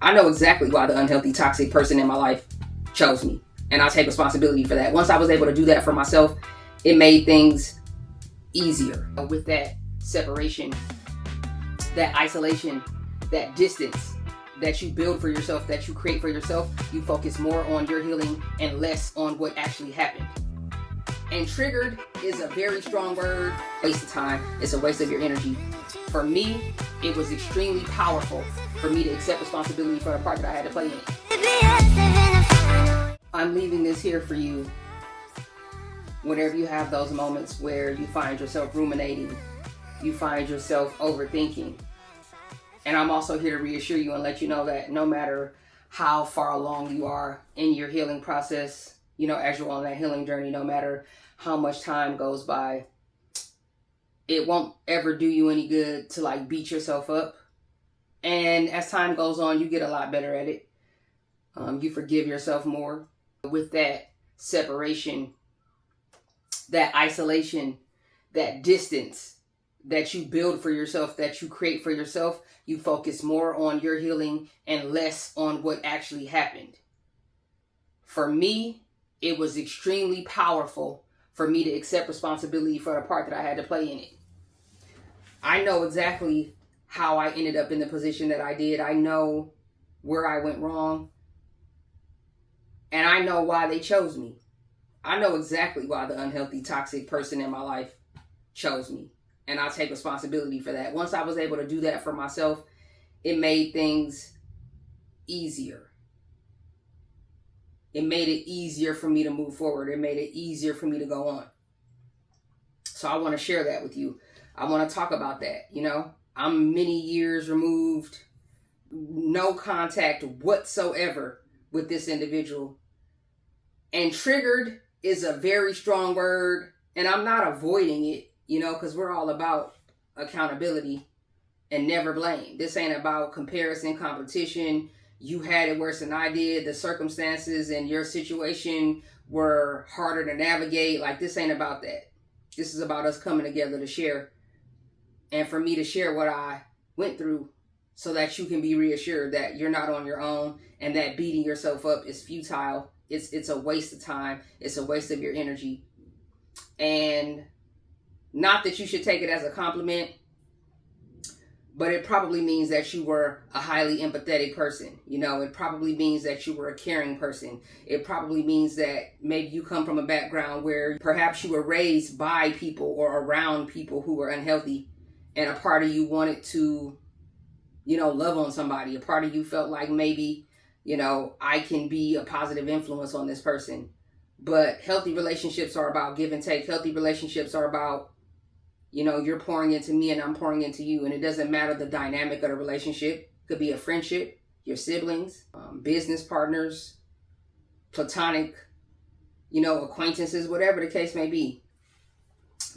I know exactly why the unhealthy, toxic person in my life chose me. And I take responsibility for that. Once I was able to do that for myself, it made things easier. With that separation, that isolation, that distance that you build for yourself, that you create for yourself, you focus more on your healing and less on what actually happened. And triggered is a very strong word. Waste of time. It's a waste of your energy. For me, it was extremely powerful for me to accept responsibility for the part that I had to play in it. I'm leaving this here for you. Whenever you have those moments where you find yourself ruminating, you find yourself overthinking. And I'm also here to reassure you and let you know that no matter how far along you are in your healing process, as you're on that healing journey, no matter how much time goes by, it won't ever do you any good to beat yourself up. And as time goes on, you get a lot better at it. You forgive yourself more. With that separation, that isolation, that distance that you build for yourself, that you create for yourself, you focus more on your healing and less on what actually happened. For me, it was extremely powerful for me to accept responsibility for the part that I had to play in it. I know exactly how I ended up in the position that I did. I know where I went wrong. And I know why they chose me. I know exactly why the unhealthy, toxic person in my life chose me. And I take responsibility for that. Once I was able to do that for myself, it made things easier. It made it easier for me to move forward. It made it easier for me to go on. So I want to share that with you. I want to talk about that. I'm many years removed, no contact whatsoever with this individual. And triggered is a very strong word, and I'm not avoiding it, because we're all about accountability and never blame. This ain't about comparison, competition. You had it worse than I did. The circumstances and your situation were harder to navigate. This ain't about that. This is about us coming together to share, and for me to share what I went through so that you can be reassured that you're not on your own and that beating yourself up is futile. It's a waste of time. It's a waste of your energy. And not that you should take it as a compliment, but it probably means that you were a highly empathetic person. It probably means that you were a caring person. It probably means that maybe you come from a background where perhaps you were raised by people or around people who were unhealthy, and a part of you wanted to, love on somebody. A part of you felt like maybe, I can be a positive influence on this person. But healthy relationships are about give and take. Healthy relationships are about, you're pouring into me and I'm pouring into you. And it doesn't matter the dynamic of the relationship. It could be a friendship, your siblings, business partners, platonic, acquaintances, whatever the case may be.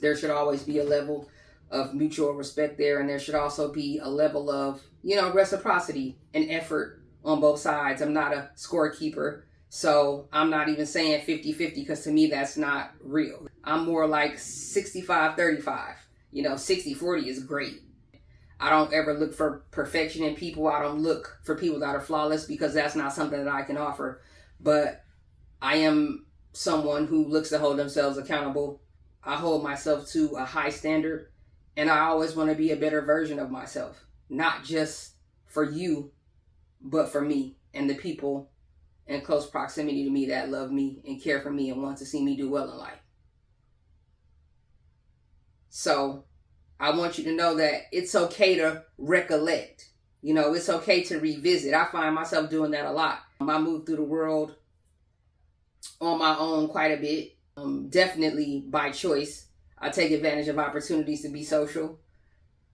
There should always be a level of mutual respect there. And there should also be a level of, reciprocity and effort on both sides. I'm not a scorekeeper, so I'm not even saying 50-50 because to me that's not real. I'm more like 65-35. 60-40 is great. I don't ever look for perfection in people. I don't look for people that are flawless because that's not something that I can offer. But I am someone who looks to hold themselves accountable. I hold myself to a high standard, and I always want to be a better version of myself, not just for you, but for me and the people in close proximity to me that love me and care for me and want to see me do well in life. So I want you to know that it's okay to recollect. It's okay to revisit. I find myself doing that a lot. I move through the world on my own quite a bit, definitely by choice. I take advantage of opportunities to be social.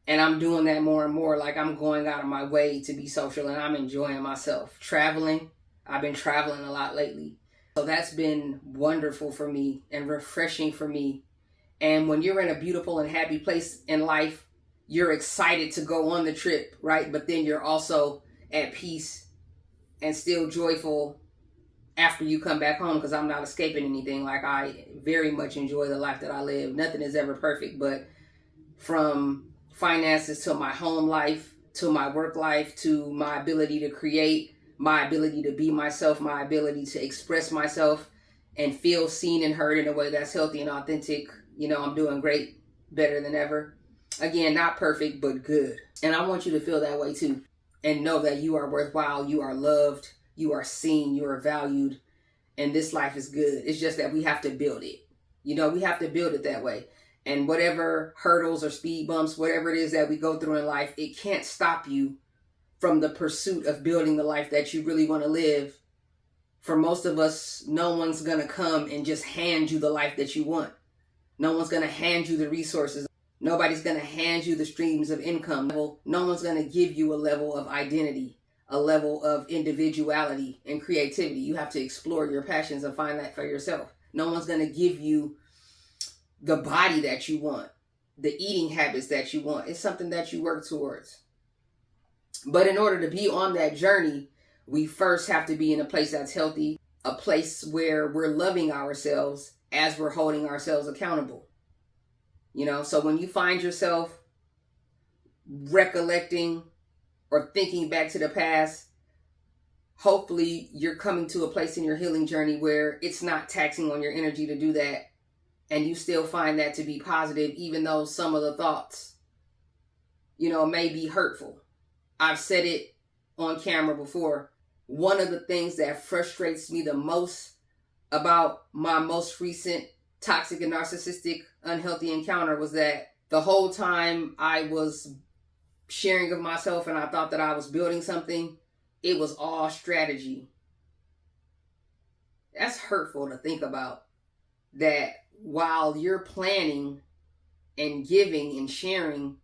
And I'm doing that more and more. I'm going out of my way to be social, and I'm enjoying myself. Traveling. I've been traveling a lot lately. So that's been wonderful for me and refreshing for me. And when you're in a beautiful and happy place in life, you're excited to go on the trip, right? But then you're also at peace and still joyful after you come back home, because I'm not escaping anything. I very much enjoy the life that I live. Nothing is ever perfect, but from finances to my home life to my work life, to my ability to create, my ability to be myself, my ability to express myself and feel seen and heard in a way that's healthy and authentic. I'm doing great, better than ever. Again, not perfect, but good. And I want you to feel that way too. And know that you are worthwhile, you are loved, you are seen, you are valued, and this life is good. It's just that we have to build it. We have to build it that way. And whatever hurdles or speed bumps, whatever it is that we go through in life, it can't stop you from the pursuit of building the life that you really want to live. For most of us, no one's going to come and just hand you the life that you want. No one's going to hand you the resources. Nobody's going to hand you the streams of income. No one's going to give you a level of identity, a level of individuality and creativity. You have to explore your passions and find that for yourself. No one's going to give you the body that you want, the eating habits that you want. It's something that you work towards. But in order to be on that journey, we first have to be in a place that's healthy, a place where we're loving ourselves as we're holding ourselves accountable. So when you find yourself recollecting or thinking back to the past, hopefully you're coming to a place in your healing journey where it's not taxing on your energy to do that. And you still find that to be positive, even though some of the thoughts, may be hurtful. I've said it on camera before. One of the things that frustrates me the most about my most recent toxic and narcissistic unhealthy encounter was that the whole time I was sharing of myself and I thought that I was building something, it was all strategy. That's hurtful to think about. That while you're planning and giving and sharing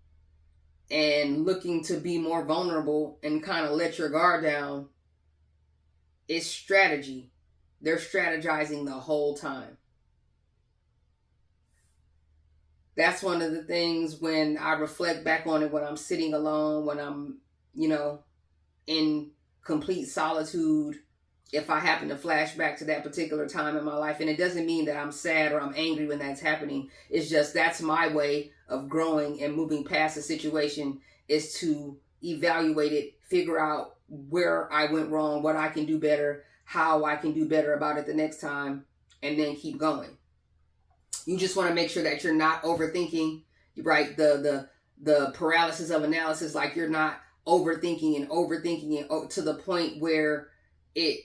and looking to be more vulnerable and kind of let your guard down, it's strategy. They're strategizing the whole time. That's one of the things when I reflect back on it, when I'm sitting alone, when I'm, in complete solitude, if I happen to flash back to that particular time in my life. And it doesn't mean that I'm sad or I'm angry when that's happening. It's just that's my way of growing and moving past a situation, is to evaluate it, figure out where I went wrong, what I can do better, how I can do better about it the next time, and then keep going. You just want to make sure that you're not overthinking, right? The paralysis of analysis, like you're not overthinking and to the point where it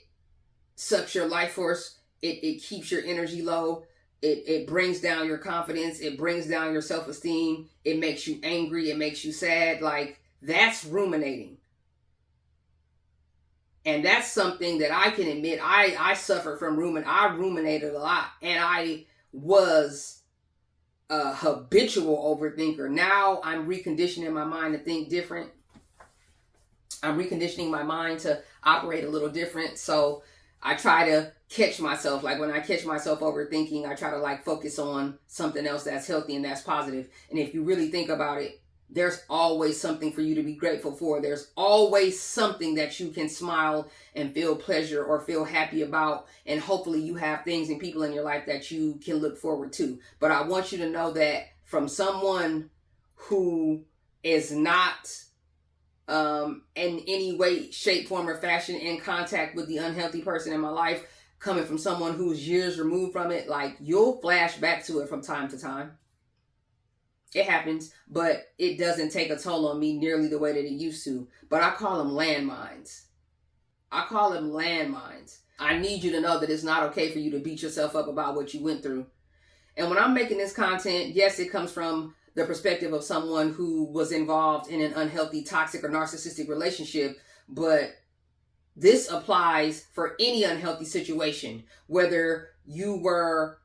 sucks your life force. It keeps your energy low. It brings down your confidence. It brings down your self-esteem. It makes you angry. It makes you sad. Like, that's ruminating. And that's something that I can admit. I suffered from I ruminated a lot. And I was a habitual overthinker. Now I'm reconditioning my mind to think different. I'm reconditioning my mind to operate a little different. So I try to catch myself. Like when I catch myself overthinking, I try to focus on something else that's healthy and that's positive. And if you really think about it, there's always something for you to be grateful for. There's always something that you can smile and feel pleasure or feel happy about. And hopefully you have things and people in your life that you can look forward to. But I want you to know that from someone who is not in any way, shape, form, or fashion in contact with the unhealthy person in my life, coming from someone who's years removed from it, you'll flash back to it from time to time. It happens, but it doesn't take a toll on me nearly the way that it used to. But I call them landmines. I need you to know that it's not okay for you to beat yourself up about what you went through. And when I'm making this content, yes, it comes from the perspective of someone who was involved in an unhealthy, toxic, or narcissistic relationship. But this applies for any unhealthy situation, whether you were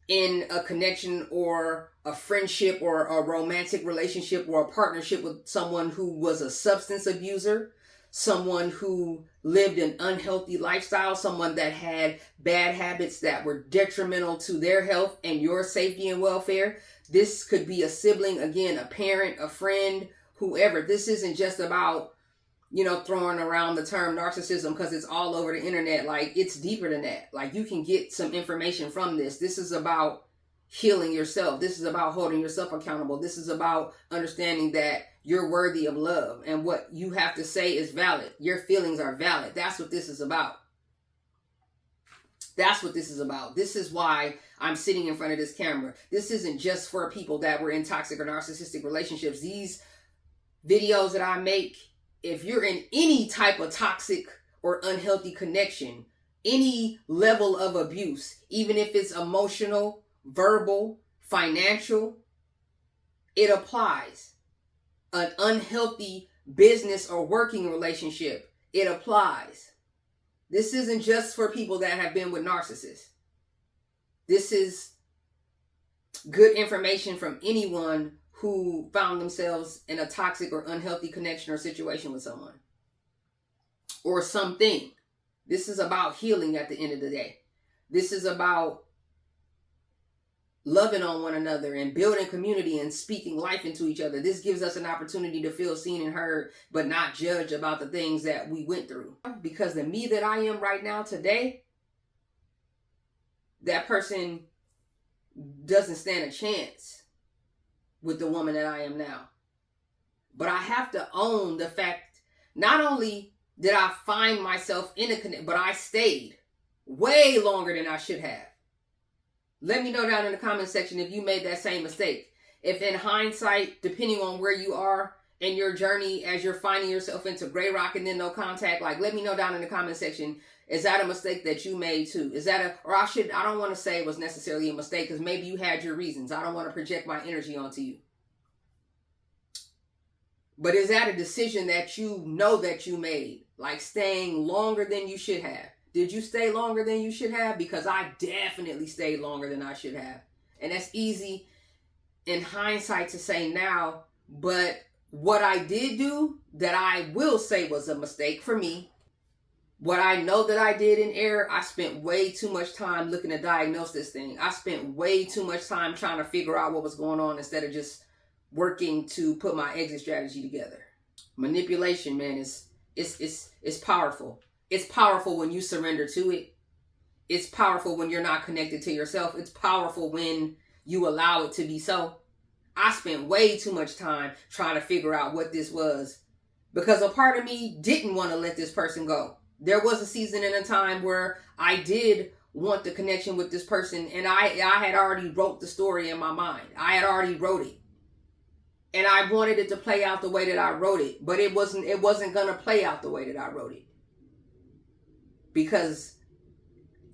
in a connection or a friendship or a romantic relationship or a partnership with someone who was a substance abuser, someone who lived an unhealthy lifestyle, someone that had bad habits that were detrimental to their health and your safety and welfare. This could be a sibling, again, a parent, a friend, whoever. This isn't just about, throwing around the term narcissism because it's all over the internet. It's deeper than that. You can get some information from this. This is about healing yourself. This is about holding yourself accountable. This is about understanding that you're worthy of love, and what you have to say is valid. Your feelings are valid. That's what this is about. That's what this is about. This is why I'm sitting in front of this camera. This isn't just for people that were in toxic or narcissistic relationships. These videos that I make, if you're in any type of toxic or unhealthy connection, any level of abuse, even if it's emotional, verbal, financial, it applies. An unhealthy business or working relationship, it applies. This isn't just for people that have been with narcissists. This is good information from anyone who found themselves in a toxic or unhealthy connection or situation with someone or something. This is about healing at the end of the day. This is about loving on one another and building community and speaking life into each other. This gives us an opportunity to feel seen and heard, but not judged about the things that we went through. Because the me that I am right now today, that person doesn't stand a chance with the woman that I am now. But I have to own the fact, not only did I find myself in a connection, but I stayed way longer than I should have. Let me know down in the comment section if you made that same mistake. If in hindsight, depending on where you are in your journey as you're finding yourself into gray rock and then no contact, like, let me know down in the comment section, is that a mistake that you made too? Is that I don't want to say it was necessarily a mistake because maybe you had your reasons. I don't want to project my energy onto you. But is that a decision that you know that you made? Like staying longer than you should have? Did you stay longer than you should have? Because I definitely stayed longer than I should have. And that's easy in hindsight to say now. But what I did do that I will say was a mistake for me, what I know that I did in error, I spent way too much time looking to diagnose this thing. I spent way too much time trying to figure out what was going on instead of just working to put my exit strategy together. Manipulation, man, is powerful. It's powerful when you surrender to it. It's powerful when you're not connected to yourself. It's powerful when you allow it to be so. I spent way too much time trying to figure out what this was because a part of me didn't want to let this person go. There was a season and a time where I did want the connection with this person, and I had already wrote the story in my mind. I had already wrote it. And I wanted it to play out the way that I wrote it, but it wasn't going to play out the way that I wrote it. Because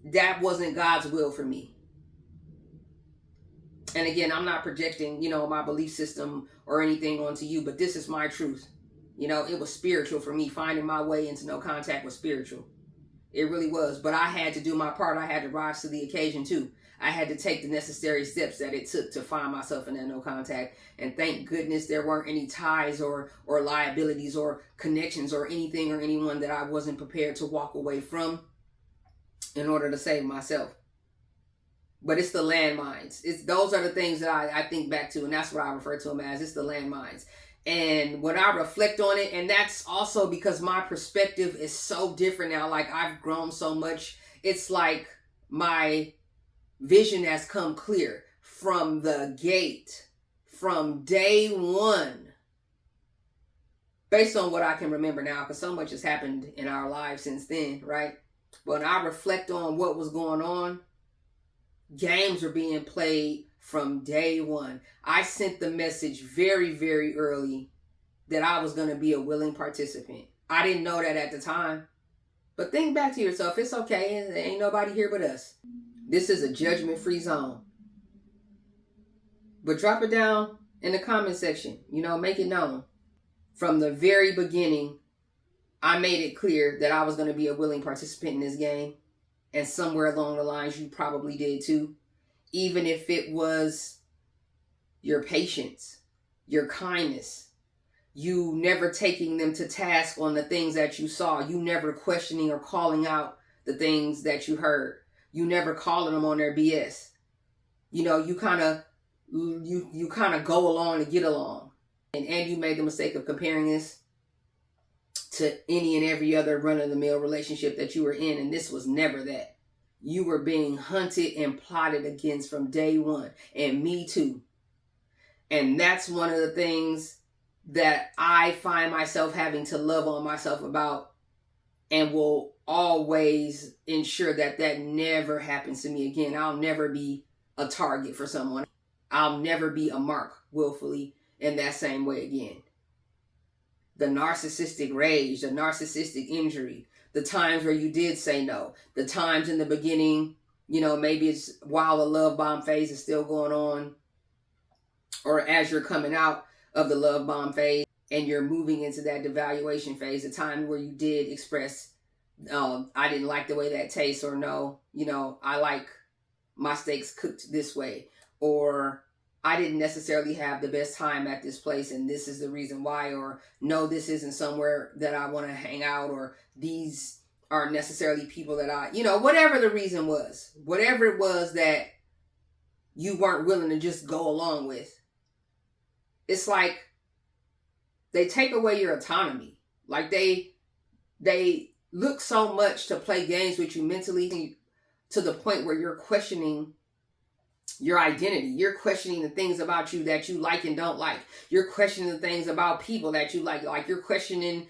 that wasn't God's will for me. And again, I'm not projecting, my belief system or anything onto you, but this is my truth. It was spiritual for me. Finding my way into no contact was spiritual. It really was. But I had to do my part. I had to rise to the occasion too. I had to take the necessary steps that it took to find myself in that no contact. And thank goodness there weren't any ties or liabilities or connections or anything or anyone that I wasn't prepared to walk away from in order to save myself. But it's the landmines. Those are the things that I think back to, and that's what I refer to them as. It's the landmines. And when I reflect on it, and that's also because my perspective is so different now, like I've grown so much, it's like my vision has come clear from the gate, from day one, based on what I can remember now, because so much has happened in our lives since then, right? When I reflect on what was going on, games were being played from day one. I sent the message very, very early that I was going to be a willing participant. I didn't know that at the time. But think back to yourself. It's okay. There ain't nobody here but us. This is a judgment-free zone. But drop it down in the comment section. Make it known. From the very beginning, I made it clear that I was going to be a willing participant in this game. And somewhere along the lines, you probably did too. Even if it was your patience, your kindness, you never taking them to task on the things that you saw, you never questioning or calling out the things that you heard, you never calling them on their BS. You kind of go along to get along. And you made the mistake of comparing this to any and every other run-of-the-mill relationship that you were in, and this was never that. You were being hunted and plotted against from day one, and me too. And that's one of the things that I find myself having to love on myself about, and will always ensure that that never happens to me again. I'll never be a target for someone. I'll never be a mark willfully in that same way again. The narcissistic rage, the narcissistic injury, the times where you did say no, the times in the beginning, maybe it's while the love bomb phase is still going on, or as you're coming out of the love bomb phase and you're moving into that devaluation phase, the time where you did express, I didn't like the way that tastes, or no, I like my steaks cooked this way, or I didn't necessarily have the best time at this place and this is the reason why, or no, this isn't somewhere that I want to hang out, or these aren't necessarily people that whatever the reason was, whatever it was that you weren't willing to just go along with. It's like they take away your autonomy. Like they look so much to play games with you mentally, to the point where you're questioning your identity. You're questioning the things about you that you like and don't like. You're questioning the things about people that you like. Like you're questioning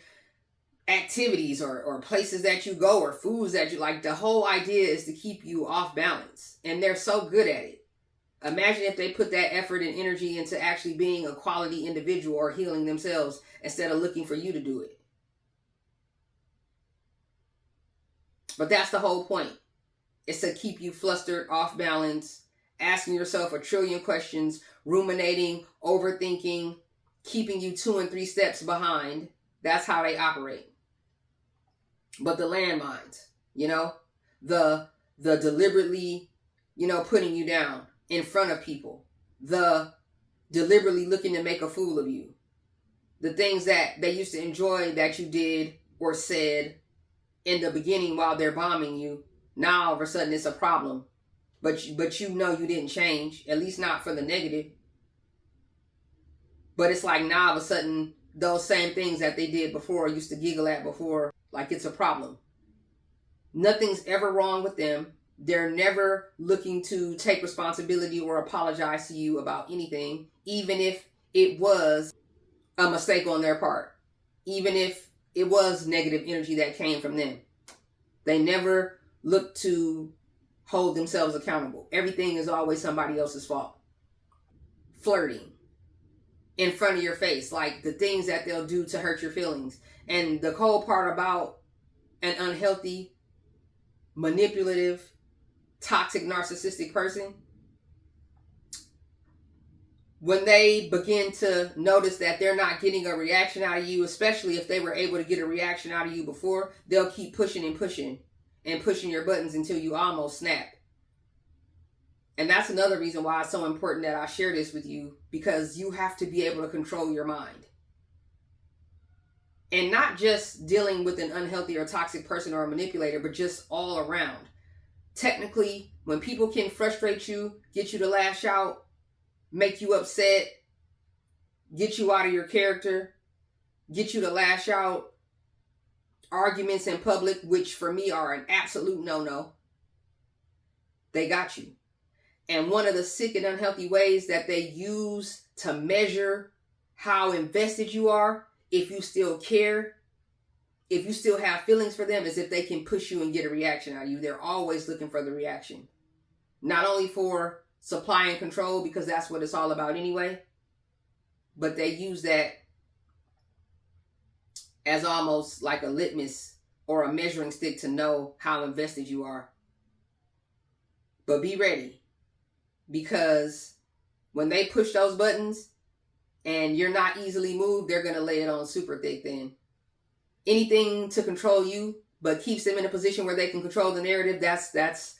activities or places that you go or foods that you like. The whole idea is to keep you off balance. And they're so good at it. Imagine if they put that effort and energy into actually being a quality individual or healing themselves instead of looking for you to do it. But that's the whole point. It's to keep you flustered, off balance, asking yourself a trillion questions, ruminating, overthinking, keeping you 2 and 3 steps behind. That's how they operate. But the landmines, the deliberately, putting you down in front of people, the deliberately looking to make a fool of you, the things that they used to enjoy that you did or said in the beginning while they're bombing you, now all of a sudden it's a problem. But you you didn't change, at least not for the negative. But it's like now all of a sudden those same things that they did before, used to giggle at before, like it's a problem. Nothing's ever wrong with them. They're never looking to take responsibility or apologize to you about anything, even if it was a mistake on their part, even if it was negative energy that came from them. They never look to hold themselves accountable. Everything is always somebody else's fault. Flirting in front of your face, like the things that they'll do to hurt your feelings. And the cold part about an unhealthy, manipulative, toxic, narcissistic person, when they begin to notice that they're not getting a reaction out of you, especially if they were able to get a reaction out of you before, they'll keep pushing and pushing and pushing your buttons until you almost snap. And that's another reason why it's so important that I share this with you, because you have to be able to control your mind. And not just dealing with an unhealthy or toxic person or a manipulator, but just all around. Technically, when people can frustrate you, get you to lash out, make you upset, get you out of your character, get you to lash out, arguments in public, which for me are an absolute no-no, they got you. And one of the sick and unhealthy ways that they use to measure how invested you are, if you still care, if you still have feelings for them, is if they can push you and get a reaction out of you. They're always looking for the reaction. Not only for supply and control, because that's what it's all about anyway, but they use that as almost like a litmus or a measuring stick to know how invested you are. But be ready, because when they push those buttons and you're not easily moved, they're going to lay it on super thick then. Anything to control you, but keeps them in a position where they can control the narrative, that's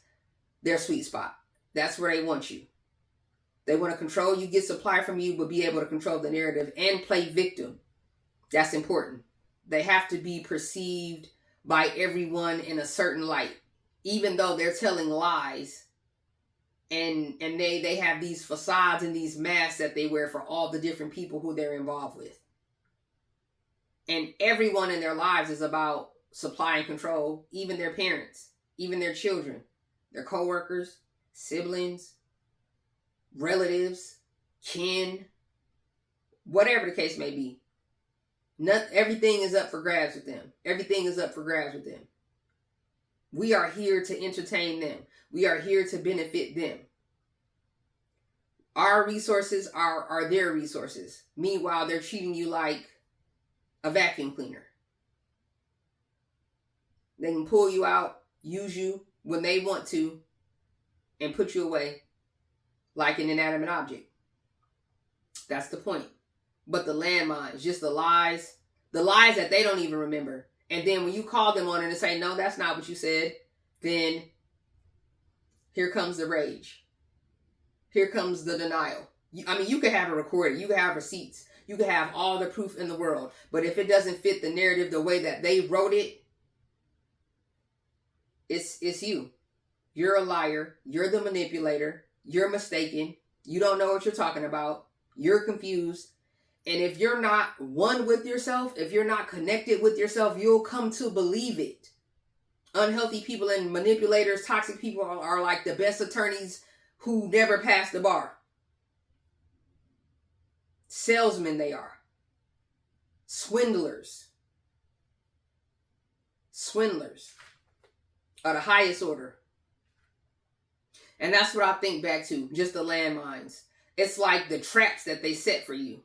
their sweet spot. That's where they want you. They want to control you, get supply from you, but be able to control the narrative and play victim. That's important. They have to be perceived by everyone in a certain light, even though they're telling lies. And they have these facades and these masks that they wear for all the different people who they're involved with. And everyone in their lives is about supply and control, even their parents, even their children, their coworkers, siblings, relatives, kin, whatever the case may be. Everything is up for grabs with them. Everything is up for grabs with them. We are here to entertain them. We are here to benefit them. Our resources are their resources. Meanwhile, they're treating you like a vacuum cleaner. They can pull you out, use you when they want to, and put you away like an inanimate object. That's the point. But the landmines, just the lies that they don't even remember. And then when you call them on it and say, no, that's not what you said, then here comes the rage. Here comes the denial. You could have it recorded. You could have receipts. You could have all the proof in the world. But if it doesn't fit the narrative the way that they wrote it, it's you. You're a liar. You're the manipulator. You're mistaken. You don't know what you're talking about. You're confused. And if you're not one with yourself, if you're not connected with yourself, you'll come to believe it. Unhealthy people and manipulators, toxic people are like the best attorneys who never passed the bar. Salesmen they are. Swindlers. Swindlers are the highest order. And that's what I think back to, just the landmines. It's like the traps that they set for you.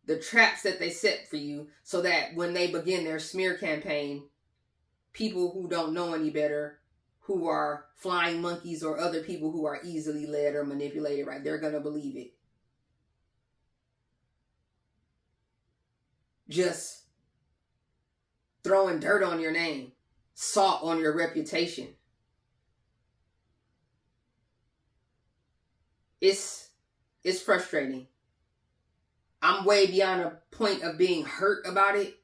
The traps that they set for you so that when they begin their smear campaign, people who don't know any better, who are flying monkeys or other people who are easily led or manipulated, right, they're going to believe it. Just throwing dirt on your name, salt on your reputation. It's frustrating. I'm way beyond a point of being hurt about it,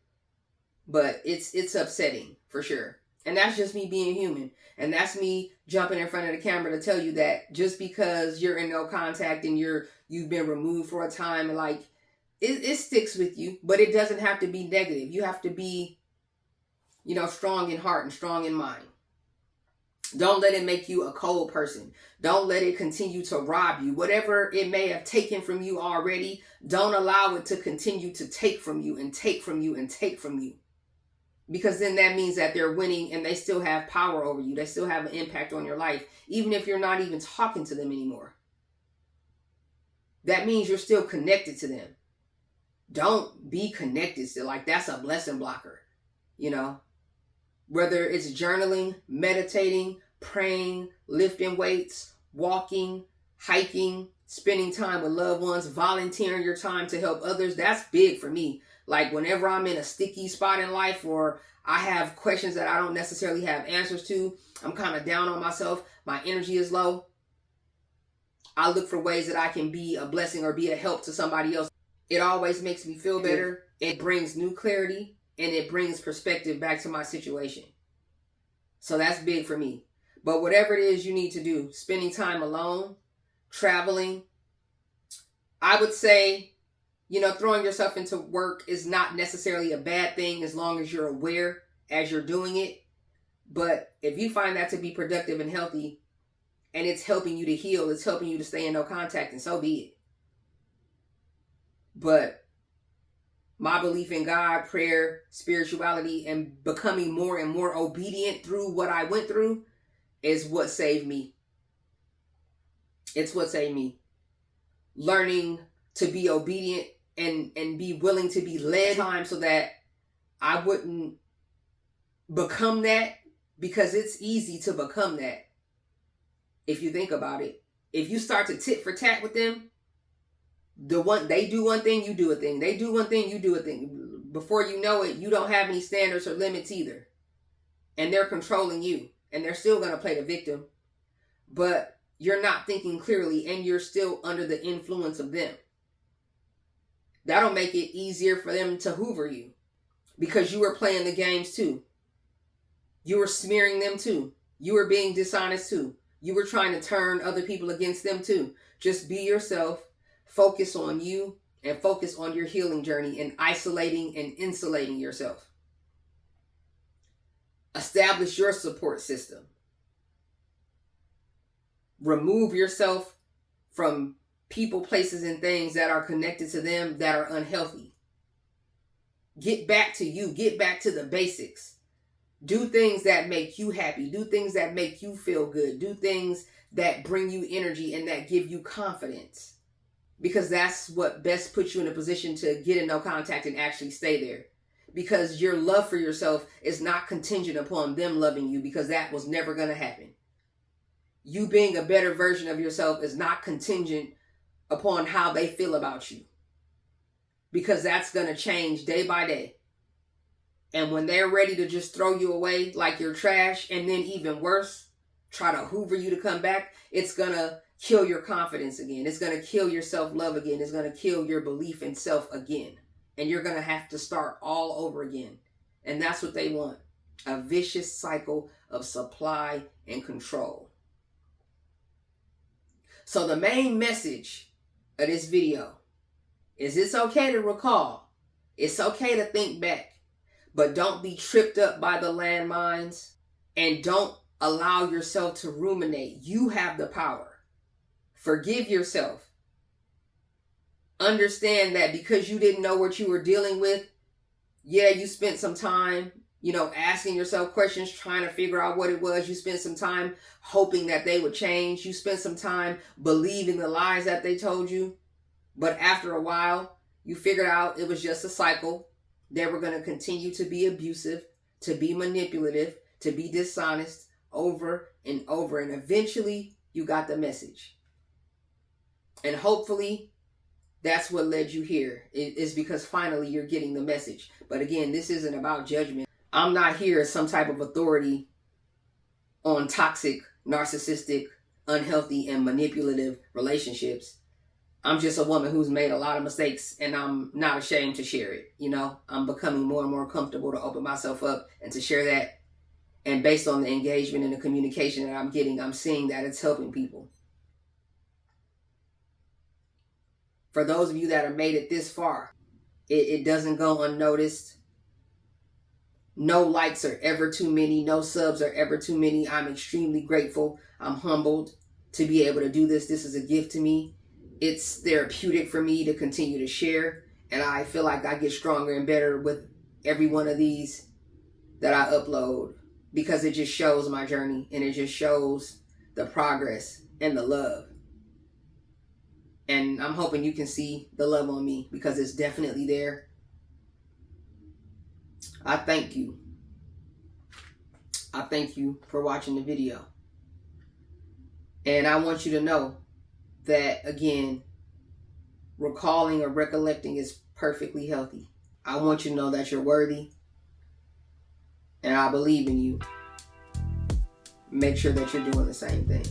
but it's upsetting for sure. And that's just me being human. And that's me jumping in front of the camera to tell you that just because you're in no contact and you've been removed for a time, like it sticks with you, but it doesn't have to be negative. You have to be, strong in heart and strong in mind. Don't let it make you a cold person. Don't let it continue to rob you. Whatever it may have taken from you already, don't allow it to continue to take from you and take from you and take from you. Because then that means that they're winning and they still have power over you. They still have an impact on your life, even if you're not even talking to them anymore. That means you're still connected to them. Don't be connected still. Like that's a blessing blocker, Whether it's journaling, meditating, praying, lifting weights, walking, hiking, spending time with loved ones, volunteering your time to help others, that's big for me. Like whenever I'm in a sticky spot in life or I have questions that I don't necessarily have answers to, I'm kind of down on myself, my energy is low, I look for ways that I can be a blessing or be a help to somebody else. It always makes me feel better. It brings new clarity. And it brings perspective back to my situation. So that's big for me. But whatever it is you need to do, spending time alone, traveling, I would say, throwing yourself into work is not necessarily a bad thing as long as you're aware as you're doing it. But if you find that to be productive and healthy, and it's helping you to heal, it's helping you to stay in no contact, and so be it. But my belief in God, prayer, spirituality, and becoming more and more obedient through what I went through is what saved me. It's what saved me. Learning to be obedient and be willing to be led time so that I wouldn't become that, because it's easy to become that. If you think about it, if you start to tit for tat with them, they do one thing, you do a thing. They do one thing, you do a thing. Before you know it, you don't have any standards or limits either. And they're controlling you. And they're still going to play the victim. But you're not thinking clearly and you're still under the influence of them. That'll make it easier for them to hoover you. Because you were playing the games too. You were smearing them too. You were being dishonest too. You were trying to turn other people against them too. Just be yourself. Focus on you and focus on your healing journey and isolating and insulating yourself. Establish your support system. Remove yourself from people, places, and things that are connected to them that are unhealthy. Get back to you. Get back to the basics. Do things that make you happy. Do things that make you feel good. Do things that bring you energy and that give you confidence. Because that's what best puts you in a position to get in no contact and actually stay there. Because your love for yourself is not contingent upon them loving you, because that was never going to happen. You being a better version of yourself is not contingent upon how they feel about you, because that's going to change day by day. And when they're ready to just throw you away like you're trash, and then even worse, try to hoover you to come back, it's going to kill your confidence again. It's going to kill your self-love again. It's going to kill your belief in self again. And you're going to have to start all over again. And that's what they want. A vicious cycle of supply and control. So the main message of this video is it's okay to recall. It's okay to think back. But don't be tripped up by the landmines. And don't allow yourself to ruminate. You have the power. Forgive yourself. Understand that because you didn't know what you were dealing with, yeah, you spent some time, asking yourself questions, trying to figure out what it was. You spent some time hoping that they would change. You spent some time believing the lies that they told you. But after a while, you figured out it was just a cycle. They were going to continue to be abusive, to be manipulative, to be dishonest over and over. And eventually, you got the message. And hopefully, that's what led you here. It is because finally you're getting the message. But again, this isn't about judgment. I'm not here as some type of authority on toxic, narcissistic, unhealthy, and manipulative relationships. I'm just a woman who's made a lot of mistakes, and I'm not ashamed to share it. I'm becoming more and more comfortable to open myself up and to share that. And based on the engagement and the communication that I'm getting, I'm seeing that it's helping people. For those of you that have made it this far, it doesn't go unnoticed. No likes are ever too many. No subs are ever too many. I'm extremely grateful. I'm humbled to be able to do this. This is a gift to me. It's therapeutic for me to continue to share. And I feel like I get stronger and better with every one of these that I upload, because it just shows my journey and it just shows the progress and the love. And I'm hoping you can see the love on me, because it's definitely there. I thank you. I thank you for watching the video. And I want you to know that, again, recalling or recollecting is perfectly healthy. I want you to know that you're worthy. And I believe in you. Make sure that you're doing the same thing.